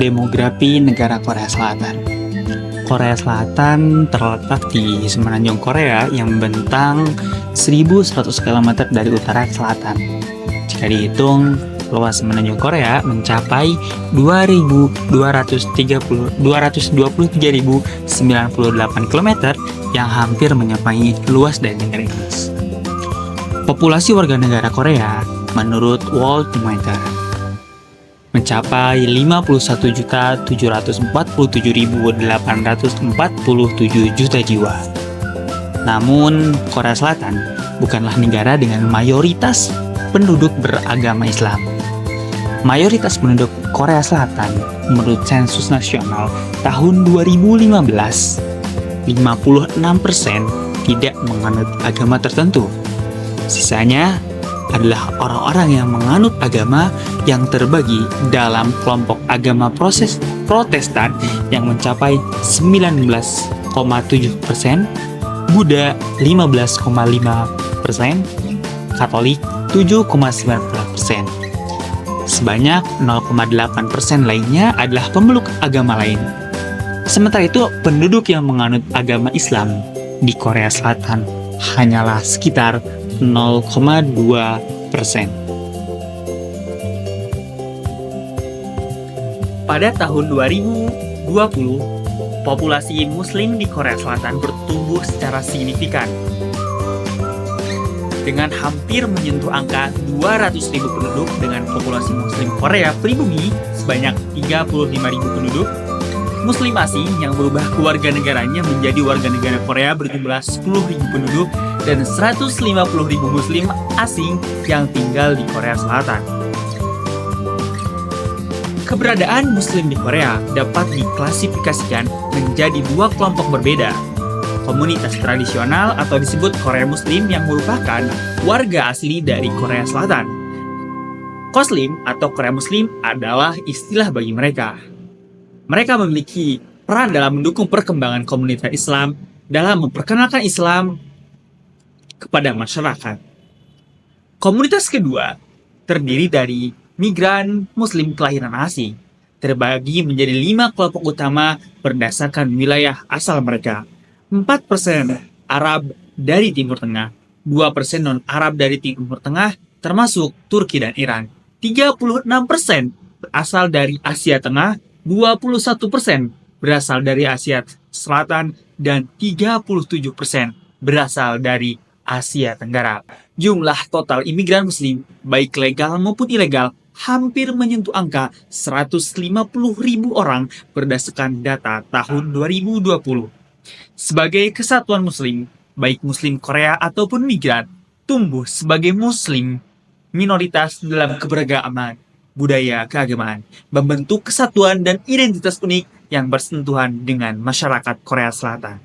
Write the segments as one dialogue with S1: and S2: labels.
S1: Demografi negara Korea Selatan. Korea Selatan terletak di semenanjung Korea yang membentang 1.100 km dari utara ke selatan. Jika dihitung, luas semenanjung Korea mencapai 223.098 km yang hampir menyerupai luas dari negara Inggris. Populasi warga negara Korea menurut Worldometer mencapai 51.747.847 juta jiwa. Namun, Korea Selatan bukanlah negara dengan mayoritas penduduk beragama Islam. Mayoritas penduduk Korea Selatan menurut sensus nasional tahun 2015, 56% tidak menganut agama tertentu. Sisanya adalah orang-orang yang menganut agama yang terbagi dalam kelompok agama Protestan yang mencapai 19,7%, Buddha 15,5%, Katolik 7,9%. Sebanyak 0,8% lainnya adalah pemeluk agama lain. Sementara itu, penduduk yang menganut agama Islam di Korea Selatan hanyalah sekitar 0,2%. Pada tahun 2020, populasi Muslim di Korea Selatan bertumbuh secara signifikan. Dengan hampir menyentuh angka 200.000 penduduk dengan populasi Muslim Korea pribumi sebanyak 35.000 penduduk, Muslim asing yang berubah kewarganegaranya menjadi warga negara Korea berjumlah 10.000 penduduk dan 150.000 Muslim asing yang tinggal di Korea Selatan. Keberadaan Muslim di Korea dapat diklasifikasikan menjadi dua kelompok berbeda. Komunitas tradisional atau disebut Korea Muslim yang merupakan warga asli dari Korea Selatan. Koslim atau Korea Muslim adalah istilah bagi mereka. Mereka memiliki peran dalam mendukung perkembangan komunitas Islam dalam memperkenalkan Islam kepada masyarakat. Komunitas kedua terdiri dari migran Muslim kelahiran asing, terbagi menjadi 5 kelompok utama berdasarkan wilayah asal mereka. 4% Arab dari Timur Tengah, 2% non-Arab dari Timur Tengah, termasuk Turki dan Iran. 36% berasal dari Asia Tengah, 21% berasal dari Asia Selatan, dan 37% berasal dari Asia Tenggara. Jumlah total imigran Muslim, baik legal maupun ilegal, hampir menyentuh angka 150.000 orang berdasarkan data tahun 2020. Sebagai kesatuan Muslim, baik Muslim Korea ataupun migran, tumbuh sebagai Muslim minoritas dalam keberagaman budaya keagamaan, membentuk kesatuan dan identitas unik yang bersentuhan dengan masyarakat Korea Selatan.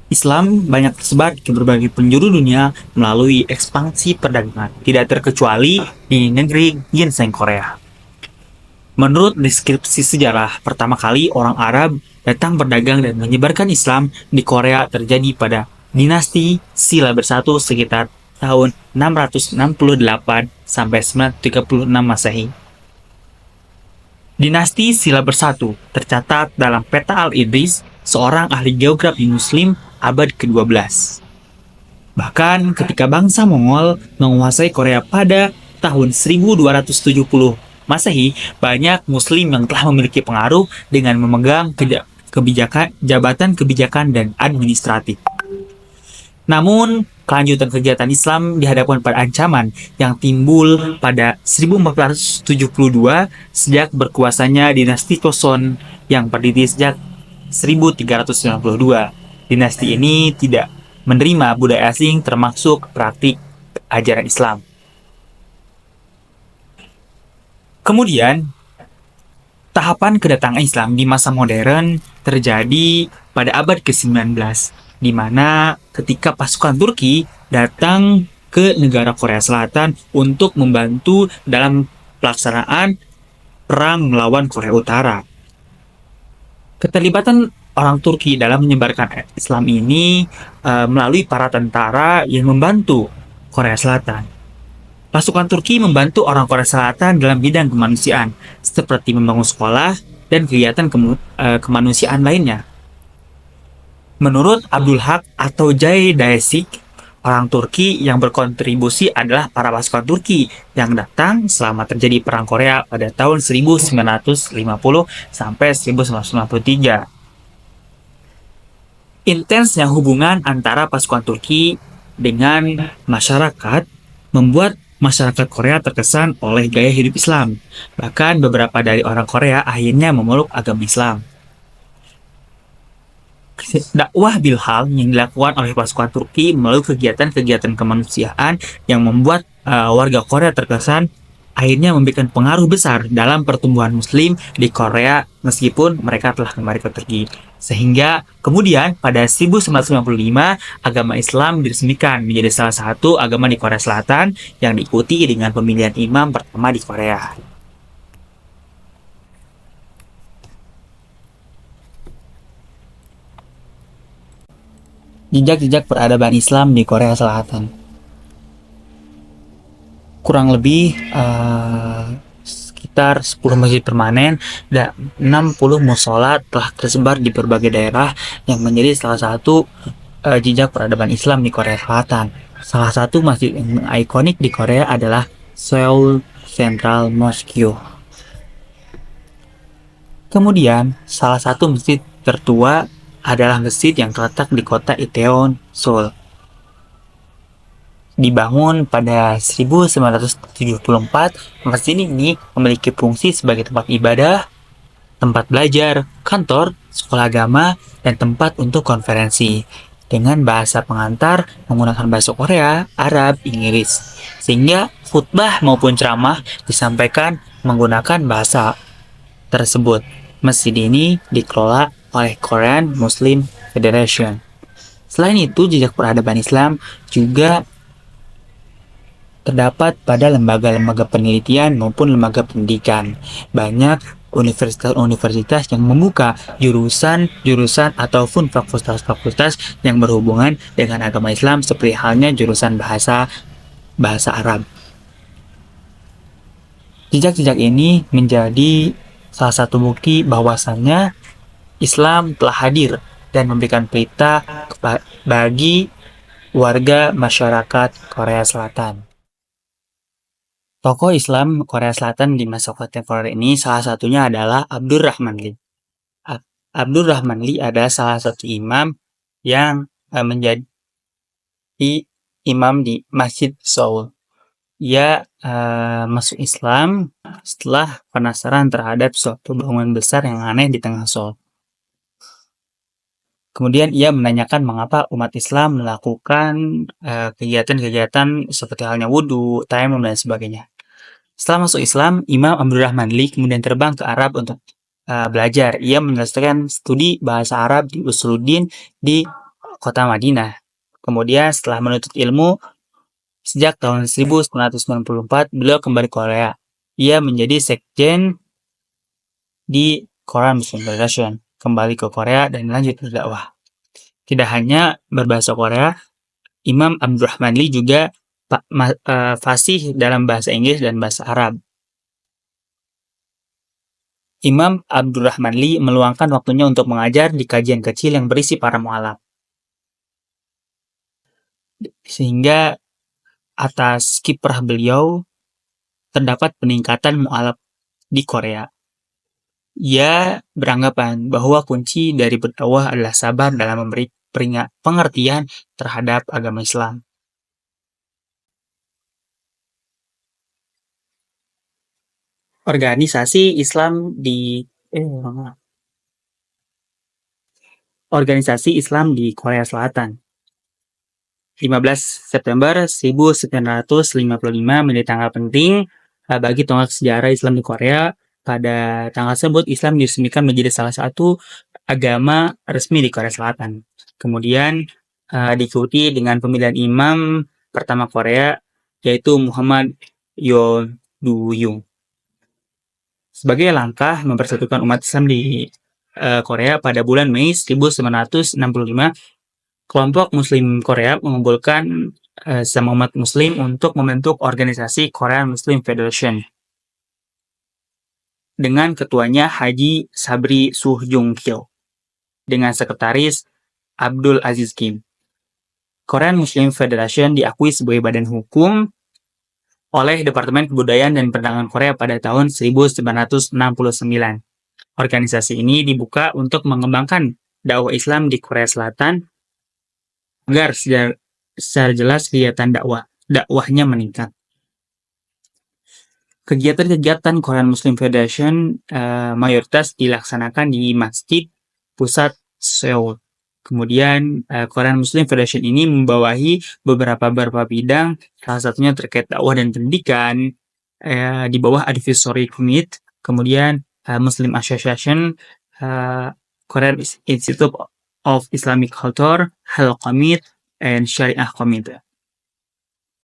S1: Islam banyak tersebar ke berbagai penjuru dunia melalui ekspansi perdagangan, tidak terkecuali di negeri ginseng Korea. Menurut deskripsi sejarah, pertama kali orang Arab datang berdagang dan menyebarkan Islam di Korea terjadi pada dinasti Silla bersatu sekitar tahun 668 sampai 936 Masehi. Dinasti Silla bersatu tercatat dalam peta Al-Idris, seorang ahli geografi Muslim abad ke-12. Bahkan ketika bangsa Mongol menguasai Korea pada tahun 1270 Masehi, banyak Muslim yang telah memiliki pengaruh dengan memegang jabatan kebijakan dan administratif. Namun, kelanjutan kegiatan Islam dihadapkan pada ancaman yang timbul pada 1472 sejak berkuasanya dinasti Joseon yang berdiri sejak 1392. Dinasti ini tidak menerima budaya asing termasuk praktik ajaran Islam. Kemudian, tahapan kedatangan Islam di masa modern terjadi pada abad ke-19, di mana ketika pasukan Turki datang ke negara Korea Selatan untuk membantu dalam pelaksanaan perang melawan Korea Utara. Keterlibatan orang Turki dalam menyebarkan Islam ini melalui para tentara yang membantu Korea Selatan. Pasukan Turki membantu orang Korea Selatan dalam bidang kemanusiaan, seperti membangun sekolah dan kegiatan kemanusiaan lainnya. Menurut Abdul Haq atau Jay Daesik, orang Turki yang berkontribusi adalah para pasukan Turki yang datang selama terjadi Perang Korea pada tahun 1950 sampai 1953. Intensnya hubungan antara pasukan Turki dengan masyarakat membuat masyarakat Korea terkesan oleh gaya hidup Islam. Bahkan beberapa dari orang Korea akhirnya memeluk agama Islam. Dakwah Bilhal yang dilakukan oleh pasukan Turki melalui kegiatan-kegiatan kemanusiaan yang membuat warga Korea terkesan akhirnya memberikan pengaruh besar dalam pertumbuhan Muslim di Korea meskipun mereka telah kembali ke Turki. Sehingga kemudian pada 1955 agama Islam diresmikan menjadi salah satu agama di Korea Selatan yang diikuti dengan pemilihan imam pertama di Korea. Jejak-jejak peradaban Islam di Korea Selatan. Kurang lebih sekitar 10 masjid permanen dan 60 musola telah tersebar di berbagai daerah yang menjadi salah satu jejak peradaban Islam di Korea Selatan. Salah satu masjid yang ikonik di Korea adalah Seoul Central Mosque. Kemudian, salah satu masjid tertua adalah masjid yang terletak di kota Itaewon, Seoul. Dibangun pada 1974, masjid ini memiliki fungsi sebagai tempat ibadah, tempat belajar, kantor, sekolah agama, dan tempat untuk konferensi. Dengan bahasa pengantar menggunakan bahasa Korea, Arab, Inggris. Sehingga khutbah maupun ceramah disampaikan menggunakan bahasa tersebut. Masjid ini dikelola oleh Korean Muslim Federation. Selain itu, jejak peradaban Islam juga terdapat pada lembaga-lembaga penelitian maupun lembaga pendidikan. Banyak universitas-universitas yang membuka jurusan ataupun fakultas-fakultas yang berhubungan dengan agama Islam seperti halnya jurusan bahasa Arab. Jejak-jejak ini menjadi salah satu bukti bahwasannya Islam telah hadir dan memberikan pelita bagi warga masyarakat Korea Selatan. Tokoh Islam Korea Selatan di masa kontemporer ini salah satunya adalah Abdurrahman Lee. Abdurrahman Lee adalah salah satu imam yang menjadi imam di Masjid Seoul. Ia masuk Islam setelah penasaran terhadap suatu bangunan besar yang aneh di tengah Seoul. Kemudian ia menanyakan mengapa umat Islam melakukan kegiatan-kegiatan seperti halnya wudhu, tayamum, dan sebagainya. Setelah masuk Islam, Imam Abdurrahman Lee kemudian terbang ke Arab untuk belajar. Ia menyelesaikan studi bahasa Arab di Usuluddin di kota Madinah. Kemudian setelah menuntut ilmu, sejak tahun 1994, beliau kembali ke Korea. Ia menjadi sekjen di Korean Muslim Federation, kembali ke Korea dan lanjut berdakwah. Tidak hanya berbahasa Korea, Imam Abdurrahman Lee juga fasih dalam bahasa Inggris dan bahasa Arab. Imam Abdurrahman Lee meluangkan waktunya untuk mengajar di kajian kecil yang berisi para mualaf. Sehingga atas kiprah beliau terdapat peningkatan mualaf di Korea. Ia beranggapan bahwa kunci dari berdakwah adalah sabar dalam memberi pengertian terhadap agama Islam. Organisasi Islam di Organisasi Islam di Korea Selatan. 15 September 1955 menjadi tanggal penting bagi tonggak sejarah Islam di Korea. Pada tanggal tersebut, Islam diresmikan menjadi salah satu agama resmi di Korea Selatan. Kemudian diikuti dengan pemilihan imam pertama Korea, yaitu Muhammad Yoon-doo-young. Sebagai langkah mempersatukan umat Islam di Korea pada bulan Mei 1965, kelompok Muslim Korea mengumpulkan sesama umat Muslim untuk membentuk organisasi Korean Muslim Federation dengan ketuanya Haji Sabri Suh Jung Kil dengan sekretaris Abdul Aziz Kim. Korean Muslim Federation diakui sebagai badan hukum oleh Departemen Kebudayaan dan Perdagangan Korea pada tahun 1969. Organisasi ini dibuka untuk mengembangkan dakwah Islam di Korea Selatan agar secara jelas kegiatan dakwahnya meningkat. Kegiatan-kegiatan Korean Muslim Federation mayoritas dilaksanakan di Masjid Pusat Seoul. Kemudian Korean Muslim Federation ini membawahi beberapa bidang, salah satunya terkait dakwah dan pendidikan di bawah Advisory Committee, kemudian Muslim Association, Korean Institute of Islamic Culture, Hal Committee, and Syariah Committee.